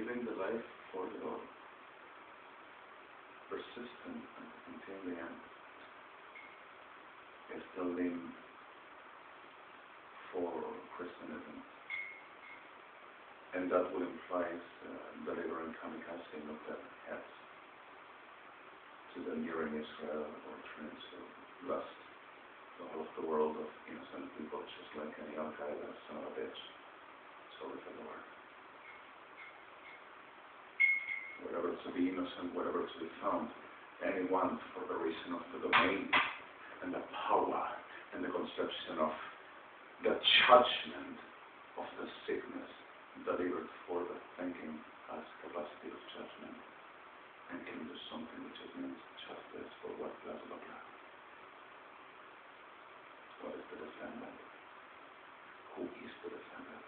giving the life for the Lord, persistent until the end, is the limb for Christianism. And that will imply delivering kamikaze nuclear heads to the neighboring Israel or trying to lust the whole of the world of innocent people, just like any Al-Qaeda son of a bitch. Sorry for the word. Whatever to be innocent, whatever to be found, anyone for the reason of the domain and the power and the conception of the judgment of the sickness delivered for the thinking as capacity of judgment and can do something which means justice for what does look like. What is the defendant? Who is the defendant?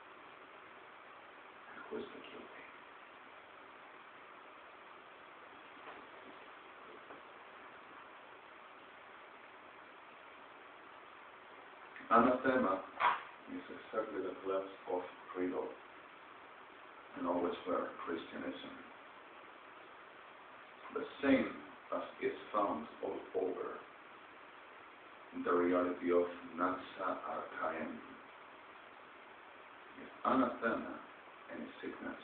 And who is the guilty? Anathema is exactly the class of credo and always were Christianism. The same as is found all over the reality of Natsa Archaim. Is anathema any sickness,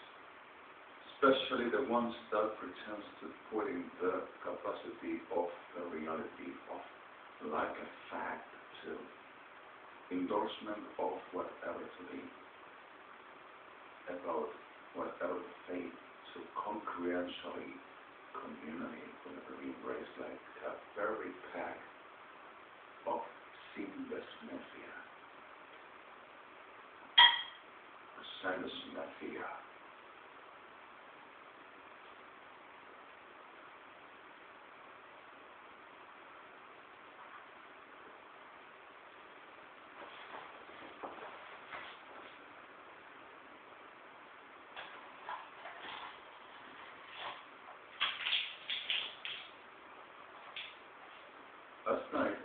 especially the ones that pretends to put in the capacity of the reality of like a fact to endorsement of whatever to be, about whatever faith to concurrentially, communally, whatever we embrace like a very pack of symbesnephia, symbesnephia. Last night,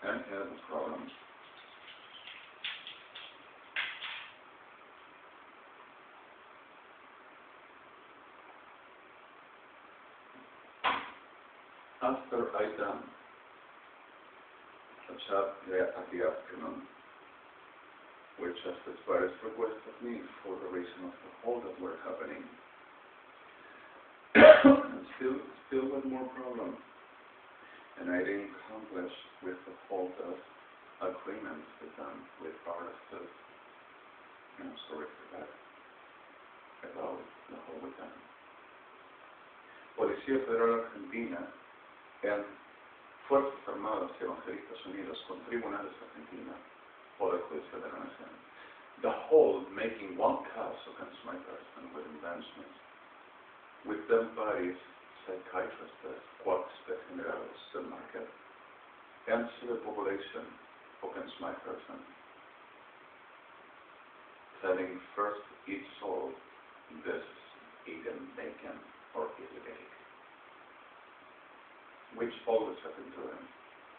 I had a problem. After I done a chat at the afternoon, which justifies request of me for the reason of the whole that were happening, and still with more problems. And I didn't accomplish with the whole of agreements with them, with artists, and I'm sorry for that, about the whole with them. Policía Federal Argentina and Fuerzas Armadas y Evangelistas Unidos con Tribunales Argentina, Poder Judicial de la Nación, the whole making one case against my person with inventions, with them bodies, psychiatrists, quacks, degenerados, the market, and civil population against my person, telling first each soul this eaten bacon or illegal, which always happened to him,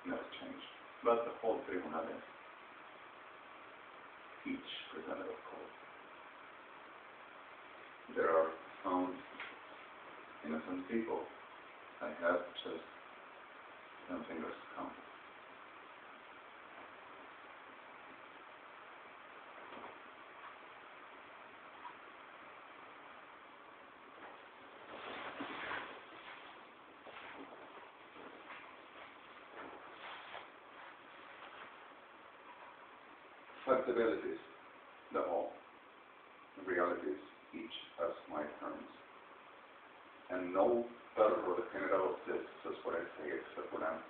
never changed, but the whole tribunal each presented a call. There are found innocent people. I have just 10 fingers to count. Factabilities, the whole. Realities, each as my terms. And no perro degenerado exists, is what I say, except when I'm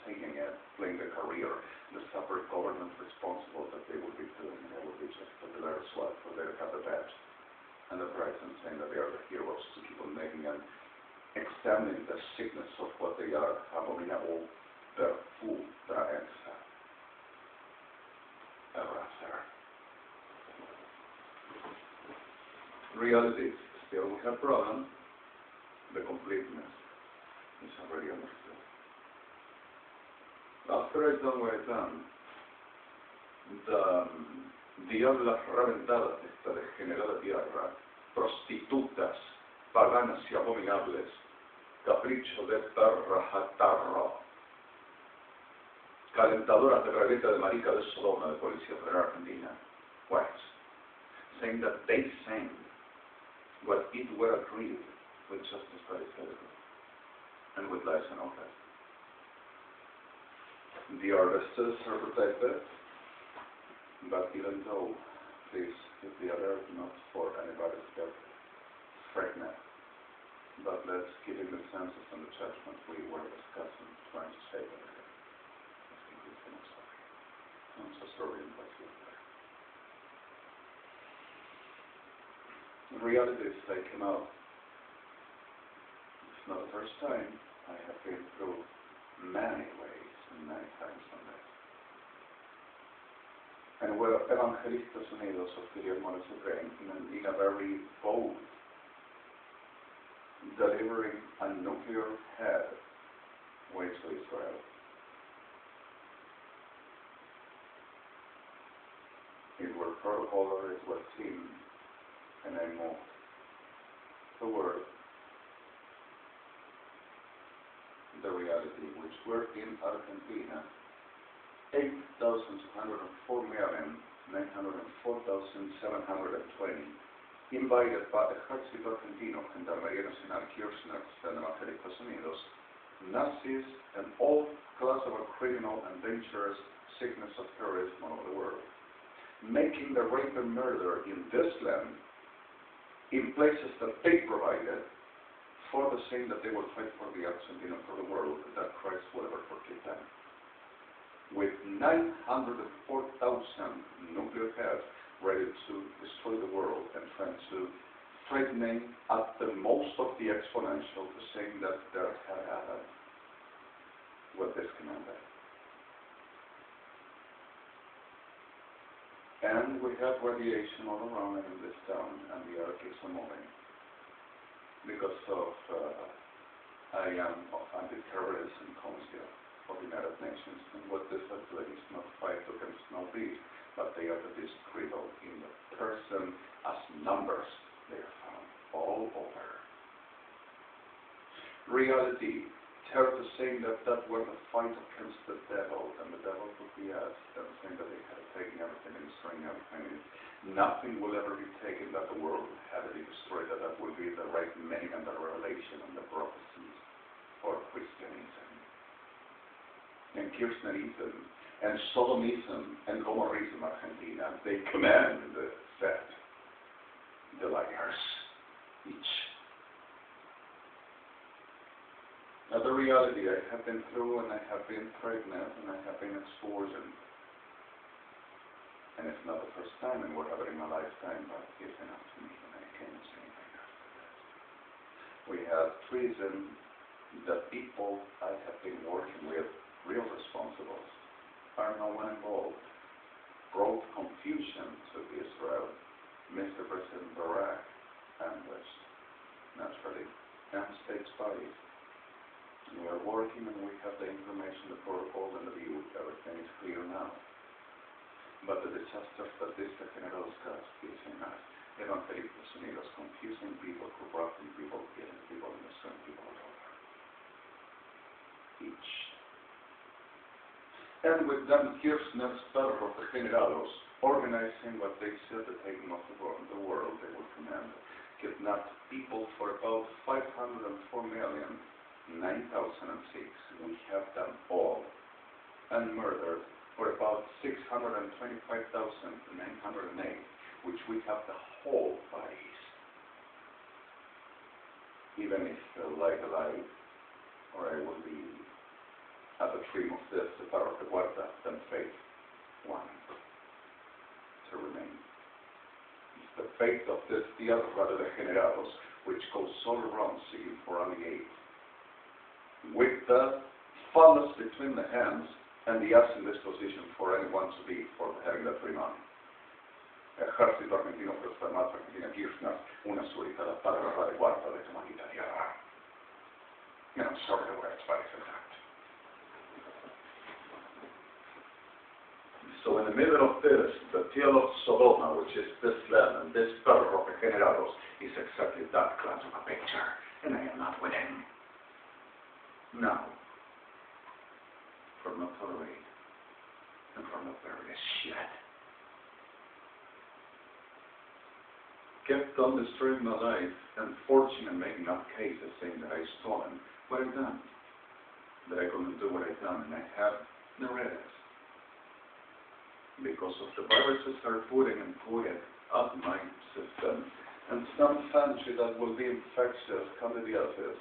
saying it, playing the career, the separate government responsible that they would be doing, and they would be just the DELIRAS SWAT, for they have the badge and the prize and saying that they are the heroes to keep on making and examining the sickness of what they are, abominable, perfu, traensa, erracer. Realities, still we have problems. The completeness is already understood. After I've done what I've done, the diabla reventada, esta degenerada tierra, prostitutas, paganas y abominables, capricho de perrajatarro, calentadoras de regleta de marica de Sodoma de Policía Federal Argentina, whites, saying that they sang what it were agreed with justice by the federal and with lies and offense. The artists are protected, but even though this is the alert not for anybody to get pregnant, but let's give him the census and the judgment we were discussing, trying to say that here. I think it's an story. It's a story in place there. The realities they came out. It's not the first time. I have been through many ways and many times on this. And where Evangelistas Unidos of Guillermo in a very bold, delivering a nuclear head way to Israel. It were protocol or it was team, and I moved toward the reality which were in Argentina. 8,204,904,720 invited by the Ejército Argentino, Gendarmería Nacional, KIRSHCNERS, and Evangelistas Unidos, Nazis, and all class of criminal and dangerous sickness of terrorism all over the world, making the rape and murder in this land, in places that they provided, for the same that they will fight for the Argentina, for the world, that Christ will ever forgive them. With 904,000 nuclear heads ready to destroy the world and trying to threatening at the most of the exponential to saying that there had happened what this commanded. And we have radiation all around in this town, and the earth keeps on moving. Because of Anti-Terrorism Council of the United Nations, and what this actually is not fight against no beat, but they are this critical in the person as numbers they are found all over. Reality, terror to saying that that were the fight against the devil, and the devil would be us, and saying that they had taken everything and destroying everything. Nothing will ever be taken, that the world had to be destroyed, that will be the right meaning and the revelation and the prophecies for Christianism. And Kirchnerism, and Sodomism, and Gomorism, Argentina, they command that the liars each. Now the reality, I have been through, and I have been pregnant, and I have been exposed. And it's not the first time, and whatever in my lifetime, but it's enough to me when I came and saying like after that. We have treason, the people I have been working with, real responsibles, are no one involved. Brought confusion to Israel, Mr. President Barack, and West, naturally, and state spies. We are working, and we have the information, the protocol, and the view. Everything is clear now. But the disasters that this degenerados cause is in us. Evangelistas Unidos, confusing people, corrupting people, killing people, and destroying people all over. Each. And with them, KIRSHCNERS-PERONISTS, organizing what they said the taking of the world, they will command, kidnapped people for about 504,009,006. We have them all. And murdered for about 625,908, which we have the whole bodies. Even if like alive, or I will be at the dream of this, the power of the guarda, then faith, one, to remain. It's the faith of this tierra de degenerados, which goes all around seeking for alleviate. With the phallus between the hands, and the ass in this position for anyone to be for having that free money. Ejército Argentino, Argentina, KIRSHCNERS, una solitaria para agarrar el guarda de tu maldita tierra. And I'm sorry the words, but it's a fact. So in the middle of this, the tail of Sodoma, which is this land and this perro degenerados, is exactly that class of a picture. And I am not willing. Now, for not tolerate and for not bury this shit. Kept on destroying my life and fortune and making up cases saying that I stolen what I've done. That I couldn't do what I've done, and I have narratives. Because of the viruses are putting up my system, and some fancy that will be infectious, candidiasis,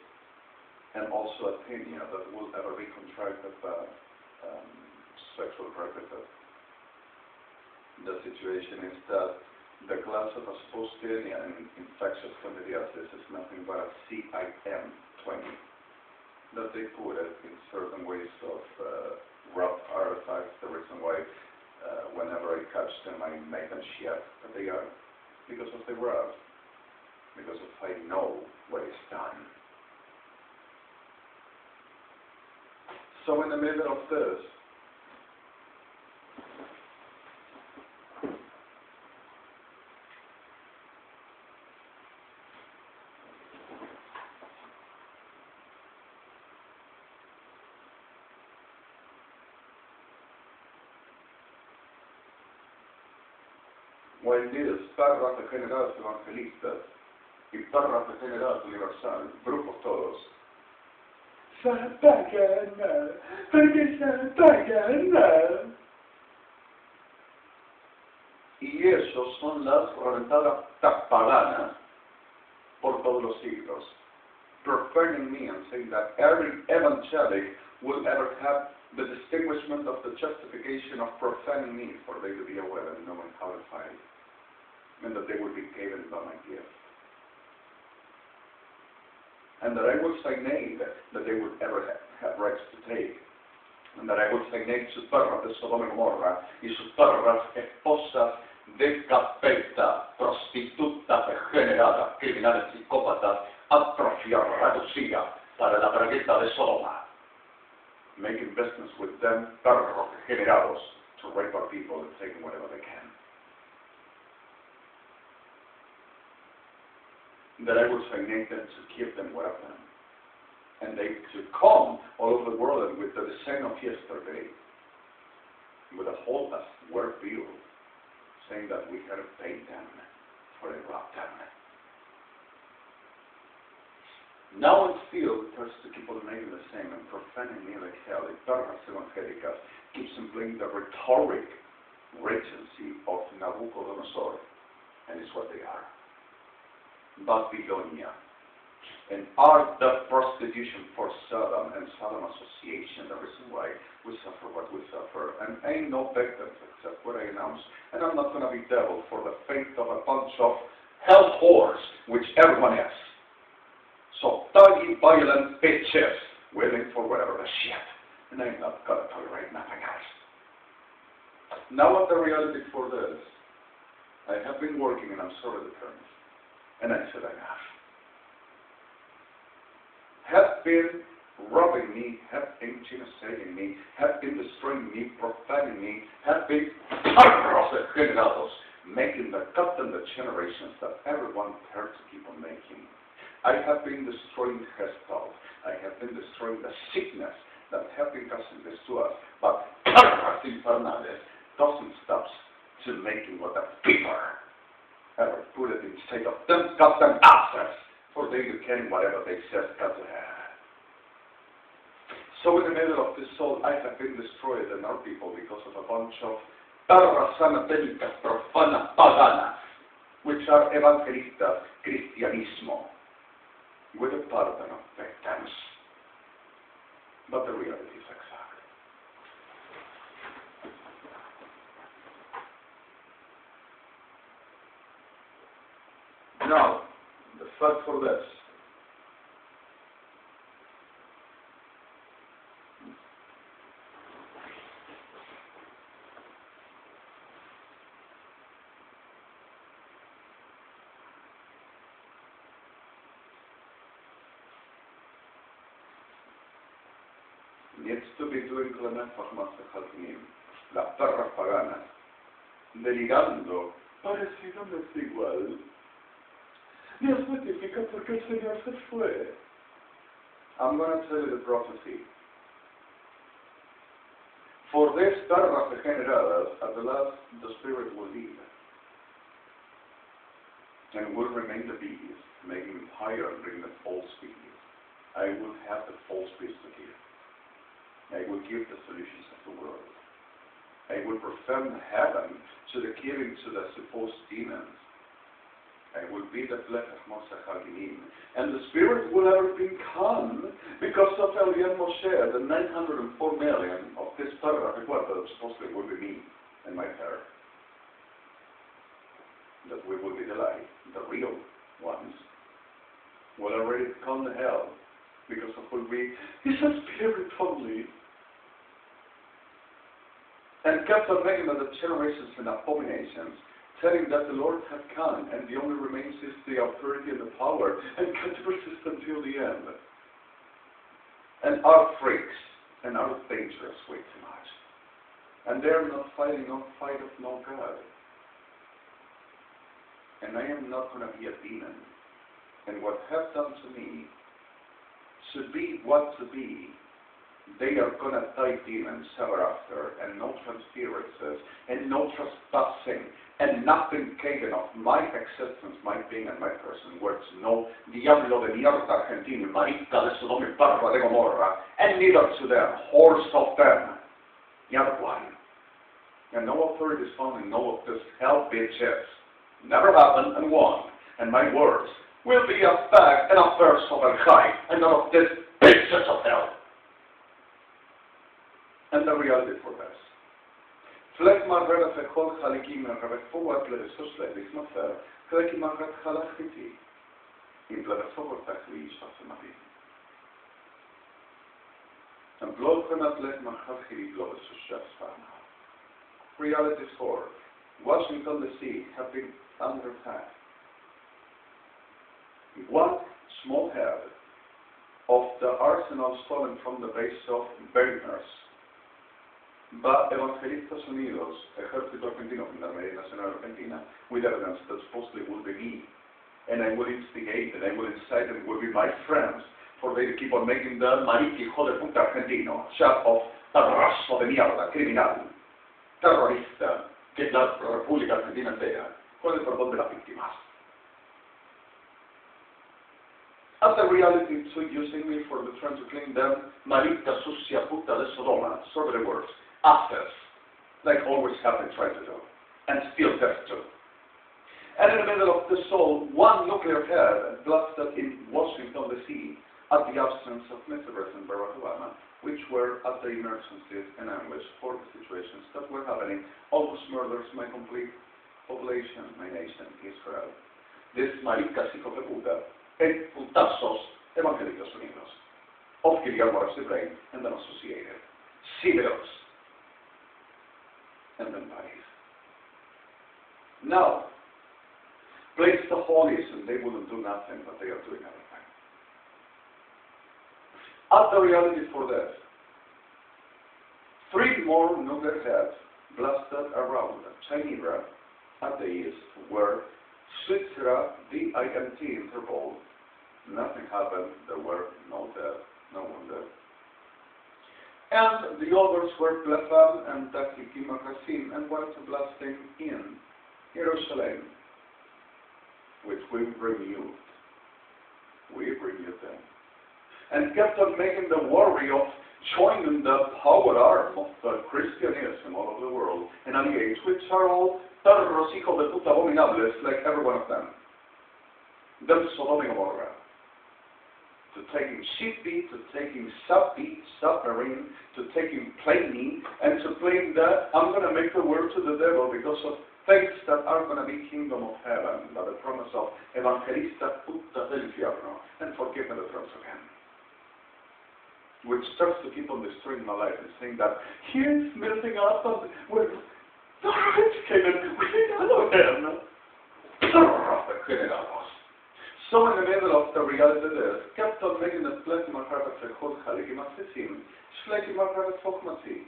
and also a tinea that will ever be contracted by sexual practices. The situation is that the class of aspostinea and infectious candidiasis is nothing but a CIM-20 that they put it in certain ways of rough artifacts. The reason why whenever I catch them, I make them shit that they are, because of the rough, because of I know what is done. So in the middle of this, when these perras degenerados evangelistas y perras degenerados universal, grupos todos, se atacan, porque se atacan. Y ellos son las reventadas paganas por todos los siglos, profaning me and saying that every evangelic will ever have the distinguishment of the justification of profaning me, for they to be aware and knowing how to fight, and that they would be given by my gift. And that I would signate that they would ever have rights to take, and that I would signate sus perras de Sodoma y Gomorra y sus perras esposas de capeta, prostitutas degeneradas, criminales psicópatas, atrofia reducida para la bragueta de Sodoma, making business with them, perros degenerados, to rape our people and take whatever they can. That I would signate them to give them what I've done. And they to come all over the world and with the design of yesterday, with a whole word view, saying that we had to pay them for a rock them. Now and still, it has to keep on making the same and profaning me like hell. The perras evangélicas keeps employing the rhetoric regency of Nabucodonosor, and it's what they are. Babylonia, and art the prostitution for Sodom and Sodom Association, the reason why we suffer what we suffer. And ain't no victims except what I announced. And I'm not going to be devil for the fate of a bunch of hell whores, which everyone is. So thuggy, violent bitches, waiting for whatever the shit. And I'm not going to tolerate nothing else. Now what the reality for this, I have been working, and I'm sorry to terms, and I said enough. Have been robbing me, have been genociding me, have been destroying me, profaning me, have been generados, making the cut and the generations that everyone dared to keep on making. I have been destroying health. I have been destroying the sickness that have been causing this to us. But perras infernales doesn't stop to making what the people ever put it instead of them cut them asses, for they can whatever they said cut their hair. So in the middle of this all, I have been destroyed and our people because of a bunch of perras anatémicas, profanas, paganas, which are evangelistas, cristianismo, with a pardon of victims. But the reality is exact. Now, the fact for this. Needs to be doing Clement Fahmas Khalkinim. las perras paganas, delirando, pareciéndoles igual. Dios notifica porque el Señor se fue. I'm going to tell you the prophecy. For these perras degeneradas, at the last, the Spirit will leave. And will remain the bees, making them higher and bring the false bees. I will have the false bees to give. I will give the solutions of the world. I will profane heaven to the giving to the supposed demons. I will be the flesh of Moshe, and the Spirit will ever be calm because of Elian Moshe, the 904 million of this paragraph, that supposedly will be me and my hair. That we will be the light, the real ones, will already come to hell because of will be, it's a spirit only. And kept on making the generations and abominations, telling that the Lord had come, and the only remains is the authority and the power, and can persist until the end. And are freaks, and are dangerous way too much. And they are not fighting no fight of no God. And I am not going to be a demon. And what have done to me should be what to be. They are going to die demons ever after, and no transferences, and no trespassing, and nothing taken of my existence, my being, and my person, words no diablo de mierda Argentino, marita de Sodoma y perra de Gomorra, and neither to them, horse of them, the other one. And no authority is found in no of this hell bitches. Never happened and won, and my words will be a fact and a verse of a high, and none of this bitches of hell. And the reality for this. Fleck marrera fechol halikim rebefoat levesos levismafer, kleki marret halachiti, in plevefovot tachli shafemati. And blodgemat lech marchachiri blovesos shafsfana. Reality 4. Washington DC have been under attack. One small head of the arsenal stolen from the base of Berners by Evangelistas Unidos, Ejército Argentino, Gendarmería Nacional Argentina, with evidence that supposedly will be me. And I will instigate and I will incite and will be my friends for they to keep on making the marica hijo de puta argentino, shut of terrazo de mierda, criminal, terrorista, que es la República Argentina entera, con el perdón de las víctimas. As a reality to using me for the trying to clean them, marica sucia puta de Sodoma, sort of the words, assets, like always have been trying to do, and still have to. And in the middle of the soul, one nuclear head blasted in Washington DC at the absence of Mr. President Barack Obama, which were at the emergencies and anguish for the situations that were happening, almost murders my complete population, my nation, Israel. This maricas hijos de puta, en putazos Evangelistas Unidos, of Guillermo Arce Brain and then associated, civils, and then bodies. Now, place the holies and they wouldn't do nothing, but they are doing everything. At the reality for this, 3 more nuclear heads blasted around China at the east, where Switzerland, the IMT Interpol, nothing happened, there were no death, no one dead. And the others were Plefan and Takikim Makasim and went to blasting in Jerusalem, which we renewed. We renewed them. And kept on making the worry of joining the power arm of the Christianism all over the world and alliates, which are all perros hijos de puta abominables, like every one of them. Them Sodom and Gomorrah. To taking sheepy, to taking subby, submarine, to taking plainy, and to playing that I'm going to make the word to the devil because of things that are going to be kingdom of heaven, by the promise of Evangelista puta del infierno, and forgive me the terms again. Which starts to keep on destroying my life and saying that he's melting up and we're educated, we know him. So in the middle of the reality this, kept on making the Shleki Marharat Fechot Haliki Masisim, Shleki Marharat Fochmasi.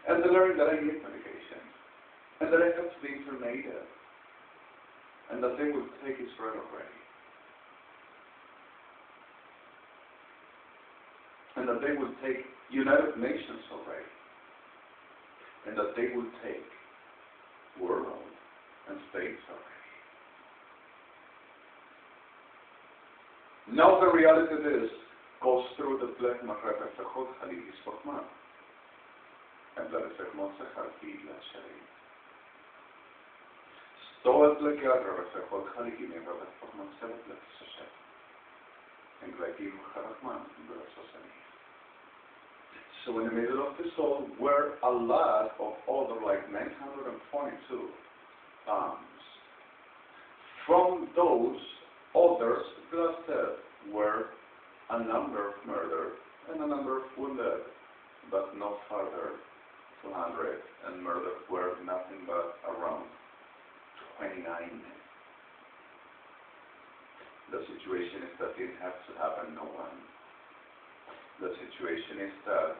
And they learn that I need medication, and that I have to be internated, and that they will take Israel already, and that they will take United Nations already, and that they will take world and states already. Now the reality is, goes through the plegma repefechot haligis forma, and the refechmot secharti la shari. Stoat legar refechot haligim in refechmot sevet lefesoshet, and gleikim charachman in the refesosani. So in the middle of the soul were a lot of other, like 922 bombs. From those others, plus were a number of murdered and a number of wounded, but no further 200, and murdered were nothing but around 29. The situation is that it has to happen no one. The situation is that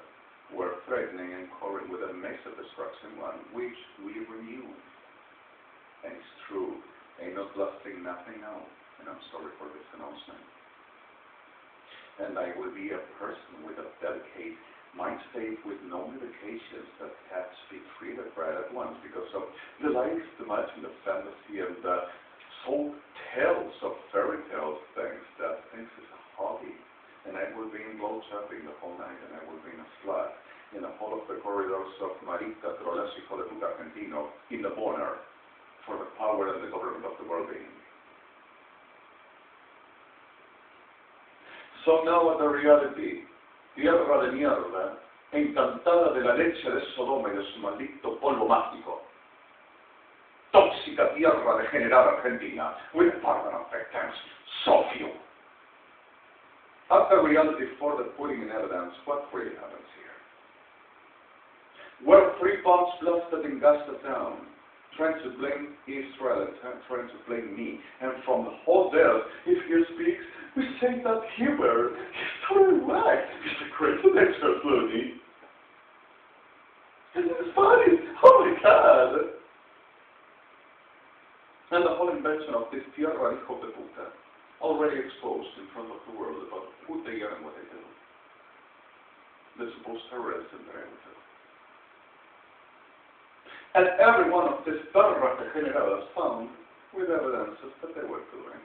we're threatening and covering with a massive destruction one, which we renew. And it's true, ain't not lasting nothing now. And I'm sorry for this announcement. And I will be a person with a delicate mind state with no medications that has to be treated right at once because of the life, the magic, the fantasy, and the soul tales of fairy tales things that thinks is a hobby. And I will be in blow jumping the whole night, and I will be in a flood in the whole of the corridors of Marita, Trolesi, Argentino, in the honor for the power and the government of the world being. So now at the reality, tierra de mierda, encantada de la leche de Sodoma y de su maldito polvo mágico. Tóxica tierra degenerada Argentina, with pardon of victims, so few. At the reality for the putting in evidence what really happens here. Where 3 bombs blasted in Gaza town, trying to blame Israel and trying to blame me, and from the whole death, if he speaks, we say that Hebrew, he's totally right. He's a great expert, Looney. And it's funny. Oh my God. And the whole invention of this tierra hijo de puta, already exposed in front of the world about who they are and what they do. The supposed terrorists and their evidence. And every one of these terras degeneradas found with evidences that they were doing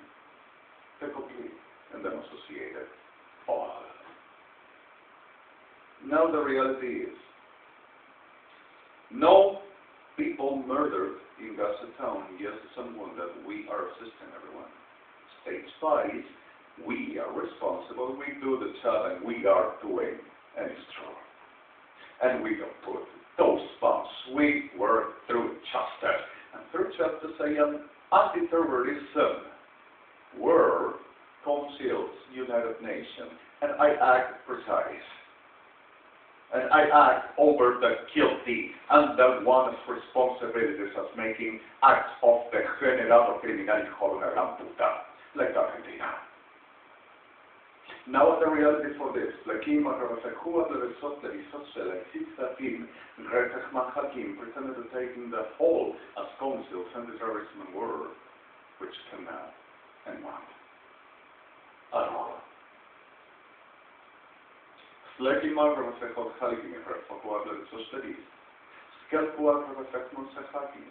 the complete and then associated all. Now the reality is, no people murdered in Gaza town, yes, someone that we are assisting everyone. State spies, we are responsible, we do the job and we are doing, and it's true. And we don't put those bombs, we work through justice. And through justice I am anti-terrorism were Council's United Nations, and I act precise. And I act over the guilty and the one's responsibilities of making acts of degenerado criminal hijo de una gran puta, like Argentina. Now the reality for this, Lakim Arafekua the Resort the Social Exitatim, Retech Mahakim pretended to taking the whole as councils and the terrorism world, which cannot and won't. At all. Slightly more of a second Halikim for whoever it's so studies. Skillful of a second Sahakim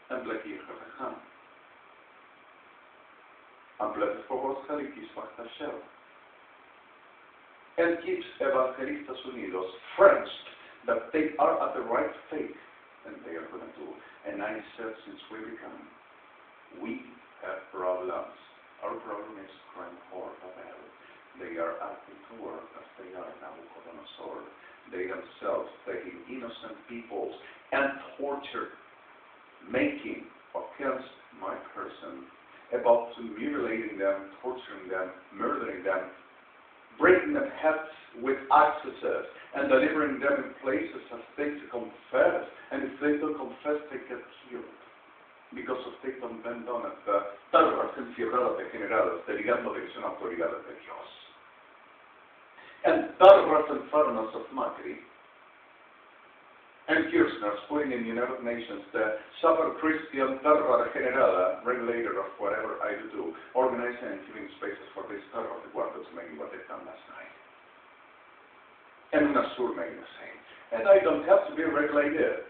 and Blackie of a hand. And blessed for what Halikis Fakta Shell. And keeps Evangelistas Unidos friends that they are at the right faith and they are going to do. And I said since we began, we have problems. Our problem is crime for Babel. They are acting to work as they are now on a sword. They themselves taking innocent peoples and torture, making against my person, about to mutilating them, torturing them, murdering them, breaking their heads with axes, and delivering them in places as they to confess. And if they don't confess, they get killed. Because of they don't bend down at the terras encierradas degeneradas, derivando de una autoridad de Dios. And terras enfermas of Macri, and KIRSHCNERS, putting in United Nations the Super Christian Terra Degenerada, regulator of whatever I do, organizing and giving spaces for this terror of the guardians, making what they've done last night. And UNASUR making the same. And I don't have to be regulated,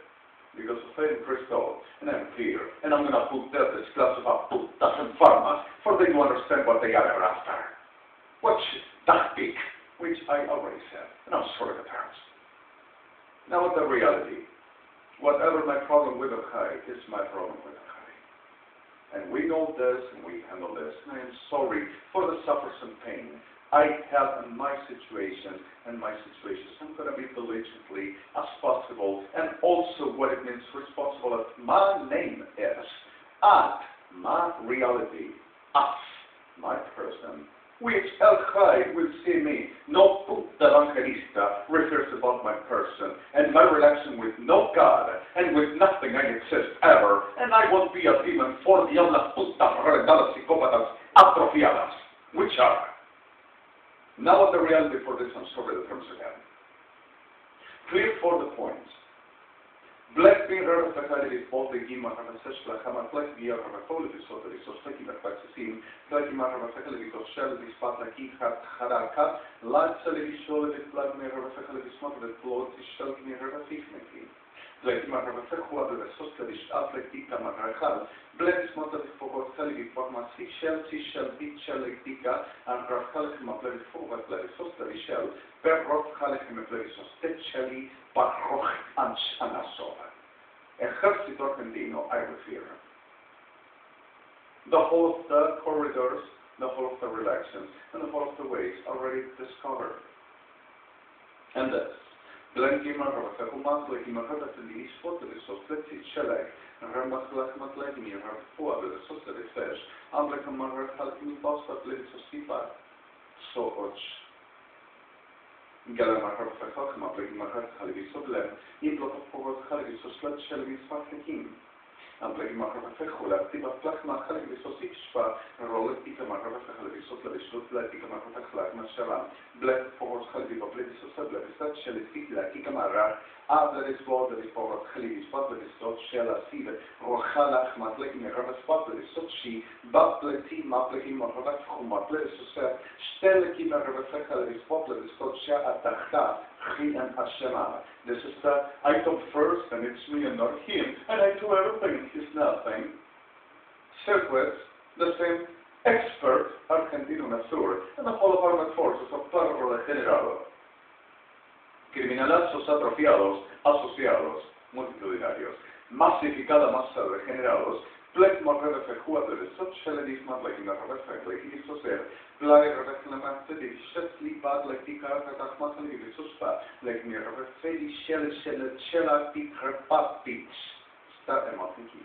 because of faith in Christo, and I'm clear, and I'm going to put there this class of putas and farmas for them to understand what they are after. What's that big? Which I already said, and I'm sorry the terms. Now the reality, whatever my problem with Al-Khai is my problem with Al-Khai. And we know this, and we handle this, and I am sorry for the suffers and pain I have in my situation, and my situations. I'm going to be diligently as possible, and also what it means responsible as my name is, at my reality, as my person, which Al-Khai will see me, no puta evangelista, refers about my person, and my relation with no God, and with nothing I exist ever, and I won't be a demon for the other putas, regeneradas, psicópatas, atrofiadas, which are. Now the reality for this, I'm sorry the terms again. Clear for the points. Black beer reflected is both the gima reflection la hammer black beer reflected is so that is so sticky that by seeing black gima reflected because shell is part like it had haraka light cell is shown that black beer reflected is not the flow is shell beer reflected. Black gima reflected who are the socialist atletica marajal. Black is not the focus calibi forma shell bit shell etica and rajal hema black forward black socialist shell per rock halem black socially parroch and anasola. Ejército Argentino, I refer. The whole of the corridors, the whole of the relations, and the whole of the ways already discovered. And this. Blanquima, Rafacumas, Blanquima, Rafaculis, Fotelis, Sofleti, Shelek, Ramas, Lachmat, Legni, Rafacuab, the Sosle Fish, Amblacamara, Halkin, Bosta, Bledis, Stipa, Sokoch, Galamar, Rafacama, Blanquima, Halvis, Soblem, Implot of Forward, Halvis, Soslet, Shelvis, Fakim. Amblacima, Rafacula, Tiba, Plachma, Halvis, Sosixpa, Rolet, Picama, Rafacalis, Sotlevis, Sotletica, Rafaclagma, Shalam, Black Forward, Halvis, Bledis, Sosle, Shellis, Camara, Ableris, Borderis, Forward, Halvis, Butleris, Sot, Shella, Sive, Rochala, Matlekin, Rabbas, Butleris, Sochi, Butleti, Maplekin, Rafakum, Matleris, Stelekin, Rafacalis, Butleris, Sot, Shea, Atachta, Chi, and Hashema. This is the item first, and it's me and not him, and I do everything, he's nothing. Circuits, the same expert, Argentino Nasur, and the whole of armed forces of Perro Degenerado. Criminalazos atrofiados, asociados, multitudinarios, masificada masa de degenerados, plek marreve fejuadores, socialismo, like in a reflect, like it is to say, play reclamante, the shetly bad, like the car, that has nothing to suspa, like near a fairy shella, big her pop beach, start a monkey.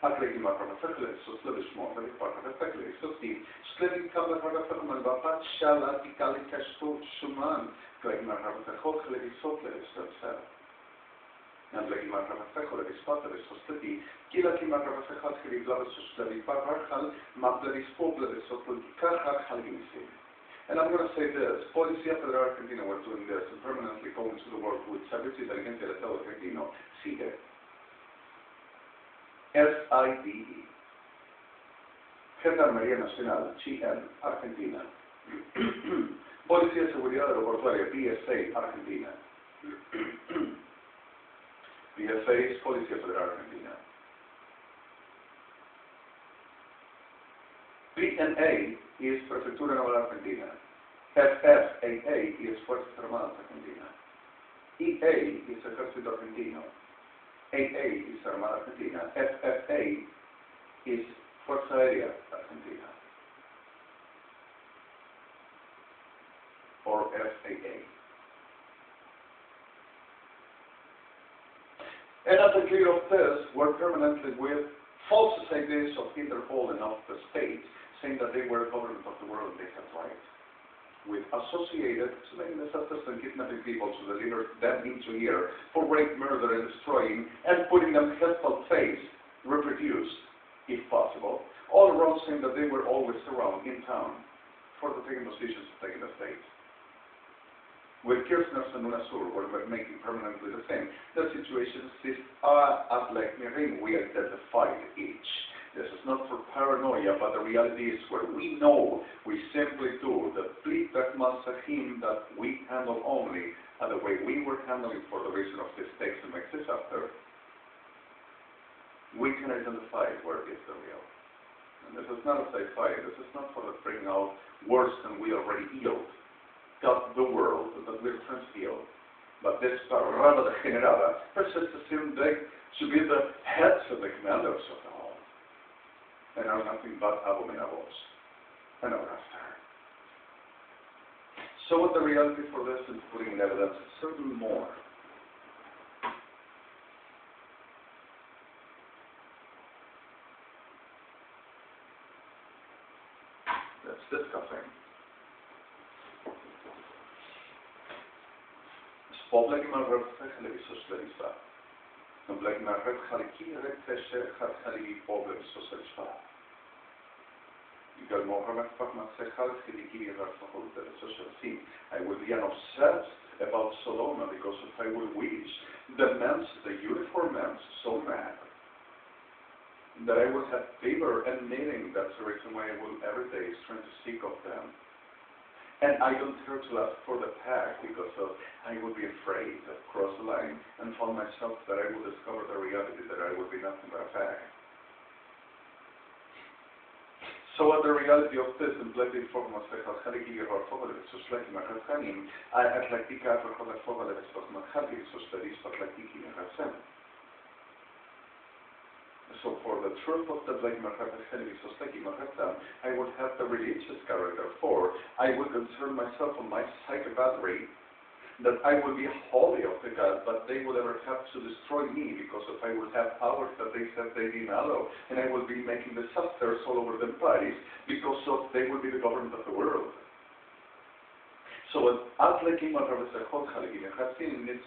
Atleti marreve fejuadores, so slavish more, very part of the fejuadores, so Steve, slaving cover her fejuadores, but shalla, the calicasto, shuman, like marreve fejuadores, so slavish, and like my reflejo de spot de society, kila ki ma reflejo de global society, parachal, mapleris poble de society, carhak halginsi. And I'm going to say this: Policía Federal Argentina were doing this and permanently going to the world with Servicios de Inteligencia del Estado Argentino, SIDE. SIDE. Gendarmería Nacional, GN, Argentina. Policía de Seguridad Aeroportuaria, PFA, Argentina. PFA es Policía Federal Argentina. PNA es Prefectura Naval Argentina. FFAA es Fuerzas Armadas Argentina. EA es Ejército Argentino. AA es Armada Argentina. FFA es Fuerza Aérea Argentina. Or FAA. And at the clear of this, were permanently with false ideas of Interpol and of the state, saying that they were a government of the world and they had rights. With associated to making disasters and kidnapping people to deliver them into here for rape, murder, and destroying, and putting them head-to face, reproduced, if possible, all around saying that they were always around in town for the taking positions of taking the state. With Kirchners and UNASUR, where we're making permanently the same, the situation is as like Mirin, we identified each. This is not for paranoia, but the reality is where we know we simply do the plitach masahim that we handle only, and the way we were handling for the reason of this text and makes this after, we can identify where is the real. And this is not a sci-fi, this is not for the bringing out worse than we already healed. Got the world that we're trying to heal. But this parada degenerada persists to assume they should be the heads of the commanders of the whole. And are nothing but abominables. And ever after. So what the reality for this is putting in evidence is certainly more. That's discussing. Spoblek ma rewcechli sosleriswa. No blek ma rewchalki rewcesze charchali poblek sosleriswa. Because Mohammed Fahma Sechal Khidikiri Rafahul Social. I will be obsessed about Sodoma because if I will wish the men's, the uniform men's, so mad that I will have favor and meaning. That's the reason why I will every day is trying to seek of them. And I don't dare to ask for the pack because I would be afraid to cross the line and tell myself that I will discover the reality that I will be nothing but a pack. So what the reality of this in black form of the Haliki or Fogel, so slightly Mahanim, I Atlantica for the Fogel of Mahali, so studies for Latiki and Hassan. So for the truth of the black Mahali, so Staki Mahatan, I would have the religious character for, I would concern myself on my psychic battery, that I will be holy of the God, but they will ever have to destroy me because if I will have powers that they said they didn't allow, and I will be making disasters all over the Paris because of they will be the government of the world. So as like needs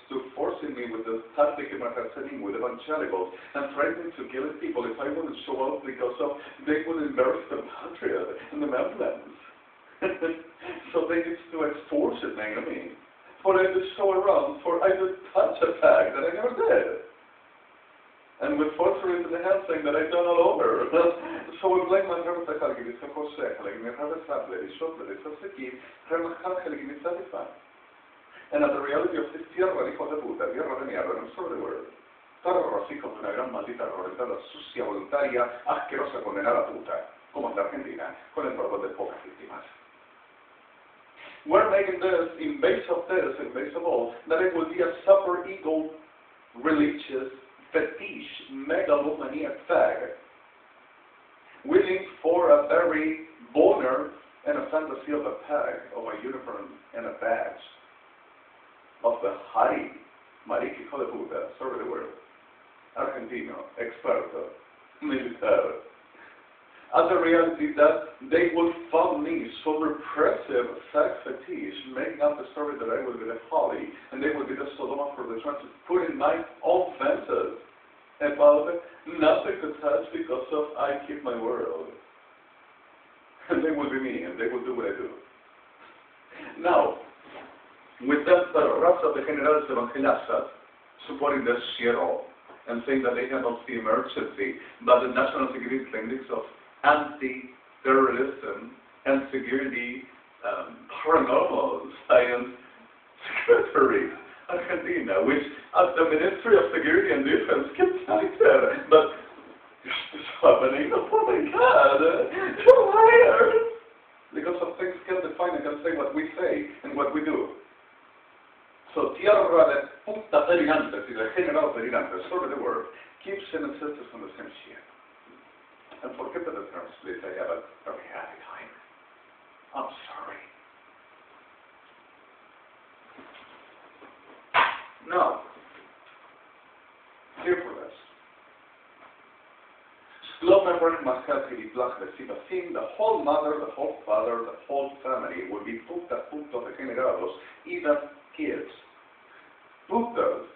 to forcing me with the tactic with evangelicals and threatening to kill people if I wouldn't show up because of they would embarrass the patriot and the Muslims. So they need to extortion me. For I to show around, for I to touch a tag that I never did. And with forcery in the hand saying that I've done all over. So with black man, never said, it's a force, like, never sadly, it's short, it's a sticky, never satisfied. And at the reality of this tierra, hijo de puta, tierra de mierda, no solo de word. Todos los hijos de una gran maldita rolentada, sucia, voluntaria, asquerosa, condenada puta, como en la Argentina, con el perdón de pocas víctimas. We're making this, in base of this, in base of all, that it will be a super ego, religious, fetish, megalomaniac fag, willing for a very boner and a fantasy of a tag, of a uniform and a badge, of the Hari, Mariki hijo de puta, sorry the word, Argentino, experto, militar. As a reality that they will fund me so repressive sex fetish, making up the story that I will be the Holly and they will be the Sodoma for the trying to put in my own fences about nothing to touch because of I keep my word. And they will be me and they will do what I do. Now, with that raza degeneradas evangelazas supporting the zero and saying that they handle the emergency, but the national security techniques of anti-terrorism and security paranormal science secretary Argentina, which at the Ministry of Security and Defense keeps there. But this is happening. Oh my God, you're liars! Because of things can define and can say what we say and what we do. So tierra de puta delirantes y degenerados delirantes, sorry the word, keeps in insistence on the same shit. And forget that the term split, I have a very happy time. I'm sorry. Now, here for this. The whole mother, the whole father, the whole family will be putos degenerados, even kids. Putos,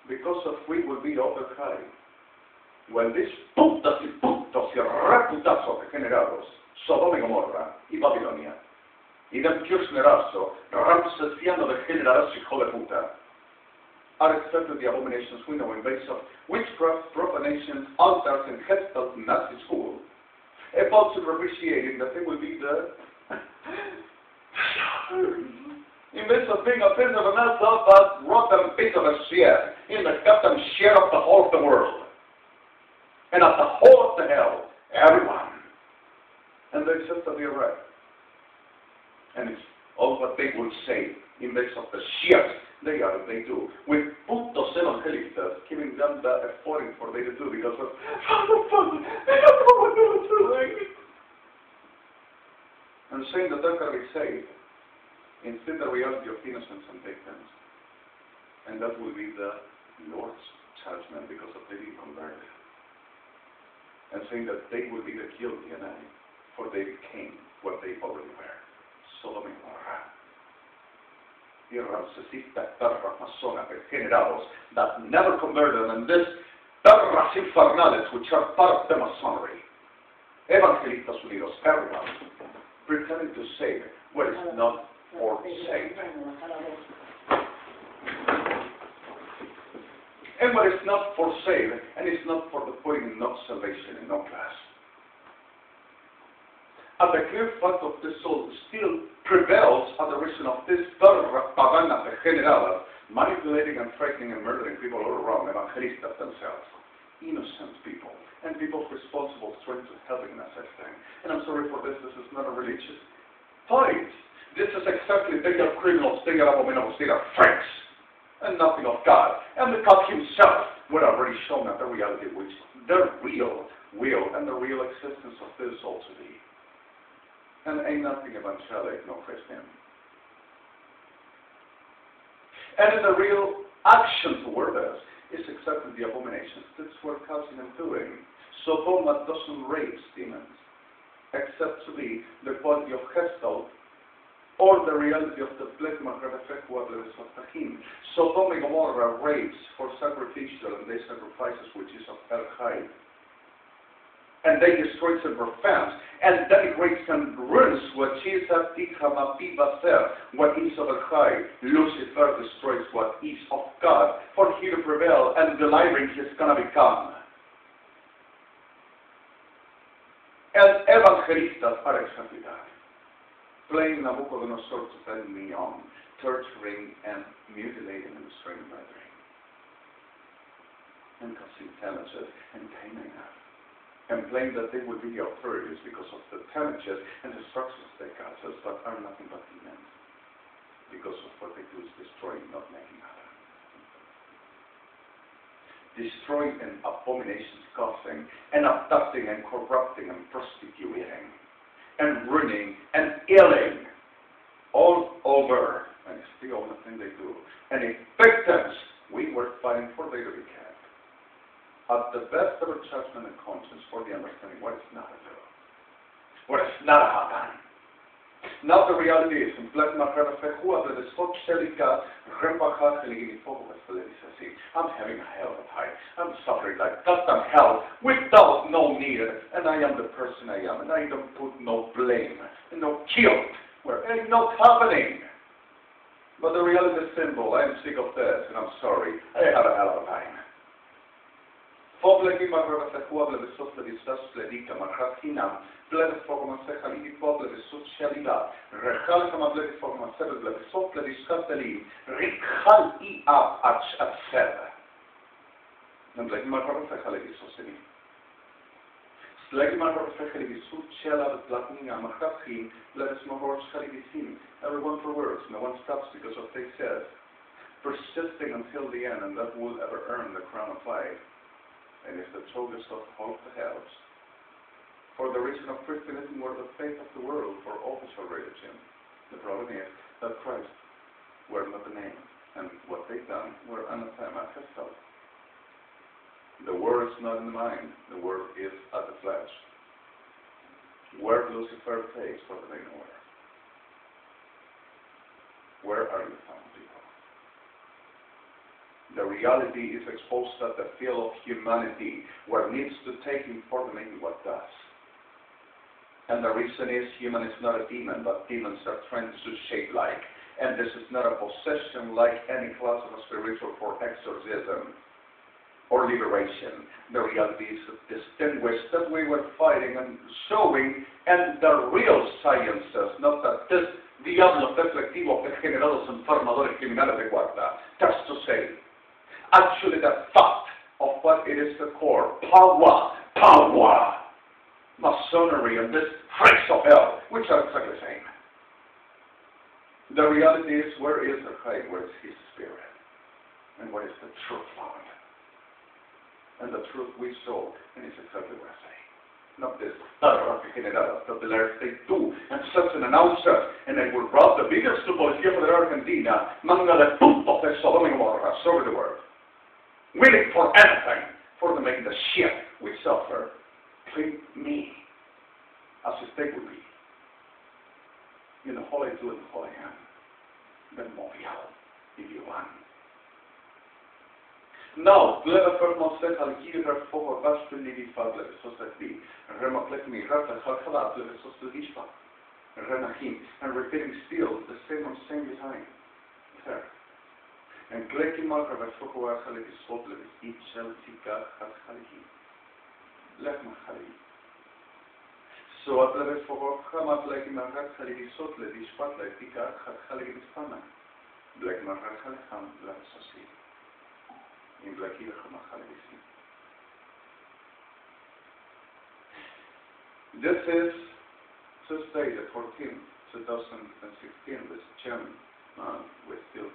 because of we will be overcry. When these putas y putos y reputazos degenerados, Sodoma y Gomorra y Babilonia, i den KIRSHCNERS-PERONISTS, ramsesiano degenerados hijo de puta, are accepted the abominations we know in base of witchcraft, profanations, altars, and headstalls in Nazi school, about to appreciating that they will be the in base of being a prince of an asshole, but rotten piece of a shit in the goddamn share of the whole of the world. And at the whole of the hell, everyone. And they accept that they're right. And it's all what they will say in base of the shit they do. With putos evangelistas giving them the authority for they to do because of they don't know what they're doing. And saying that they're going to be saved. Instead, the reality of innocence and victims. And that will be the Lord's judgment because of they being converted. And saying that they will be the guilty and I, for they became what they already were. Sodom y Gomorra. Irrancesistas, perras, masonas, degenerados, that never converted, and this perras infernales which are part of the Masonry. Evangelistas Unidos, everyone, pretending to save what is not for save. And what is not for save, and is not for the putting in no salvation in no class. And the clear fact of the soul still prevails at the reason of this pagana degeneradas, manipulating and frightening and murdering people all around, evangelistas themselves, innocent people, and people responsible for helping us everything. And I'm sorry for this is not a religious fight. This is exactly, they are criminals, they are abominables, they are freaks, and nothing of God. And the God himself would have already shown that the reality which the real will and the real existence of this soul to be. And ain't nothing evangelic, no Christian. And in the real action toward us is exactly the abominations that's what causing and doing. Sodoma doesn't raise demons, except to be the quality of Gestalt or the reality of the plasma reflectuable of Tahim. Sodoma and Gomorrah rapes for sacrificial and they sacrifices which is of El Chai. And they destroy and profound, and denigrates and ruins what is at what is of El Chai. Lucifer destroys what is of God, for he to prevail, and the lyring he's gonna become. And evangelistas are exactly that. Playing Nabucodonosor to send me on, torturing and mutilating and destroying brethren, and causing damages and taming us, and claim that they would be the authorities because of the damages and destructions they cause us, but are nothing but demons, because of what they do is destroying, not making other. Destroying and abominations causing, and abducting and corrupting and prostituting, and ruining and killing all over, and it's the only thing they do. And if victims, we were fighting for they to be kept. At the best of our judgment and conscience for the understanding what is not a do, what is not a happen. Now the reality is, in plasma reflectuable, the spot celica, I'm having a hell of a time. I'm suffering like goddamn hell without no need, and I am the person I am, and I don't put no blame and no guilt where ain't no happening. But the reality is simple. I am sick of this, and I'm sorry. I had a hell of a time. Poble ima reflectuable de socialistas pledica marhatina, plebes forma sechaliti poble de socialidad, rechal kama plebes forma sebe plebes socialist cateli, rikhal I ab at sebe. Nemblek ima reflechaliti sociali. Slegi ima reflechaliti sociala de platninga marhatin, plebes mohor schalitim. Everyone for words, no one stops because of they said, persisting until the end, and that will ever earn the crown of life. And if the choice of all the helps, for the reason of Christianism were the faith of the world for official religion, the problem is that Christ were not the name, and what they done were anathema herself. The word is not in the mind, the word is at the flesh. Where Lucifer takes for the main order. Where are you found, people? The reality is exposed at the field of humanity, where it needs to take him for the making what does. And the reason is human is not a demon, but demons are trying to shape like. And this is not a possession like any class of a spiritual for exorcism or liberation. The reality is distinguished that we were fighting and showing, and the real sciences, not that this diablos deflectivos, degenerados, enfermadores, criminales de guarda. That's to say, actually the fact of what it is the core, power, masonry, and this phrase of hell, which are exactly the same. The reality is, where is the Christ, where is his spirit? And where is the truth found? And the truth we saw, and it's exactly what I say. Not this degeneradas, the DELIRAS they do, and such an announcer, and they will rob the biggest policía de Argentina, manga de putos de Sodoma y Gomorra, over the world. Willing for anything, for them making the shit we suffer. Treat me as if they would be. In the whole I do and the whole I am. Then Montreal, if you want. Now, glede förmånslet halkirer for varspenlivi fadler society, and remaklekmi rata halkalatler society, renahim, and repeating still the same behind. There. And kleki marker foko haliki spotler each shall tika haliki. Lechma haliki. So at level for Hamat like in a Hatsali Sotlet, is Spotlight, Pika, Hatsali Spana, Black Marham, Black Sosi, in Black Hamalisi. This is Tuesday, the 14th, 2016, this gem we still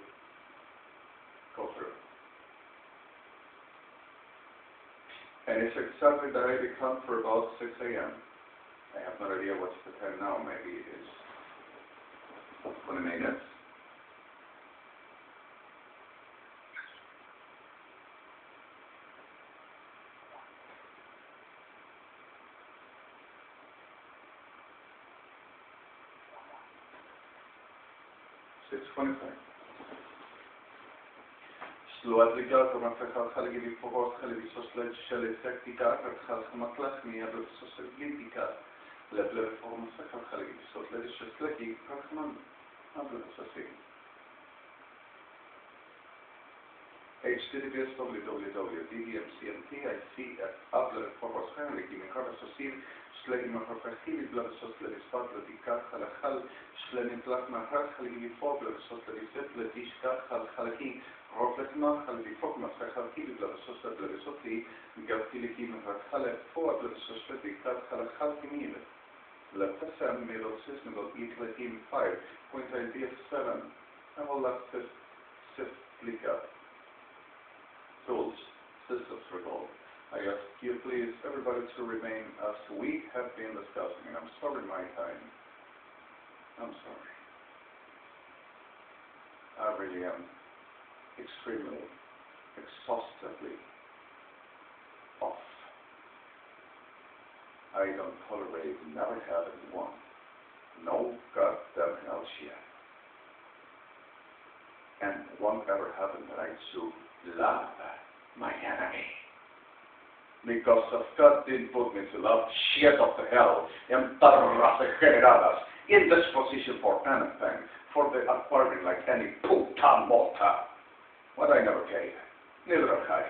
go through. And it's exactly that I become for about 6 a.m. I have no idea what's the time now. Maybe it is 20 minutes. Slovakia, Romafeka, Haligi, Fogos, Haligi, Soslet, Shelley, Sectica, Halhamaklas, Mia, Soslitica, Level for Masaka, Haligi, Soslet, Shesleki, Halhaman, Ablusasi. HTTPS www.dvmcmtic.upload for Henry, Kimikara Sosil, Slegim of Professor, Blood Soslet, Spatletica, Halahal, Slenim Plasma, Haligi, Fogler, Soslet, Setletishka, Halhalaki. Rofletma, Halvi Fogma, Halki, Blood Soslet, Sotli, Gatiliki, Halef, for the Sosletic, Halhalki Mil. Let us have middle system of E13 5.idea7, and all that Siflika tools, systems recall. I ask you, please, everybody to remain as we have been discussing. And I'm sorry, my time. I'm sorry. I really am. Extremely, exhaustively off. I don't tolerate, never have anyone. No goddamn hell shit. And it won't ever happen that I should love my enemy. Because of God didn't put me to love shit of the hell and degeneradas in this position for anything, for the acquiring like any puta mota. What I never gave, neither have I.